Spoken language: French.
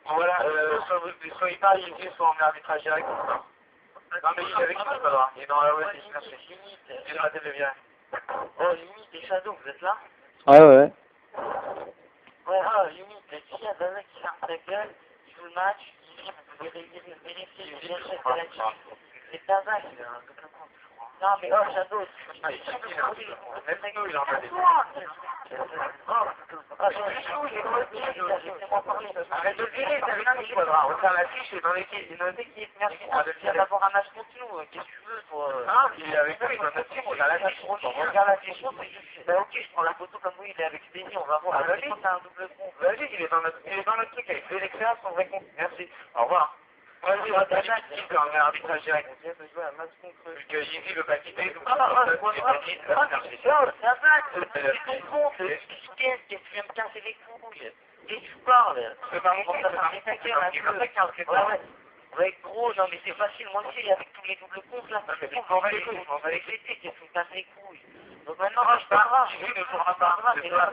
Voilà, soit il parle, il dit, soit on met arbitrage direct. Non, mais il est avec qui, pas droit. Il est dans la web, limite. Il est raté le bien. Oh, limite, et Shadow, vous êtes là? Ouais, ouais. Ouais, ah, limite, s'il y a un mec qui ferme sa gueule, il joue le match, il dit, vous pouvez vérifier le GSF de la Chine. C'est pas mal, il a un double compte, je crois. Non, mais oh, Shadow, même nous, il en a des. Arrête de virer, t'as rien dit, Quadra. Regarde la fiche, dans l'équipe, merci. Il y a d'abord un match contre nous, qu'est-ce que tu veux, toi? Ah, il est avec nous, il est dans notre team, regarde la fiche, regarde la fiche, bah ok, je prends la photo comme vous, il est avec Benny, on va voir. Ah, vas-y, t'as un double compte. Vas-y, il est dans notre truc avec deux lecteurs, son vrai compte. Merci. Au revoir. Vas-y, on va t'acheter un arbitrage direct. Vu que Yeezy veut pas quitter, donc ça va, c'est ton compte, qu'est-ce que tu viens me casser les couilles? Et tu parles. C'est pas mon compte, c'est pas ça. Ouais, gros, non mais c'est facile, moi aussi, avec tous les doubles comptes là, on va les couilles, on va les fêter, qu'est-ce que tu me casses les couilles. Donc maintenant, je parle, tu ne pourras pas, c'est là.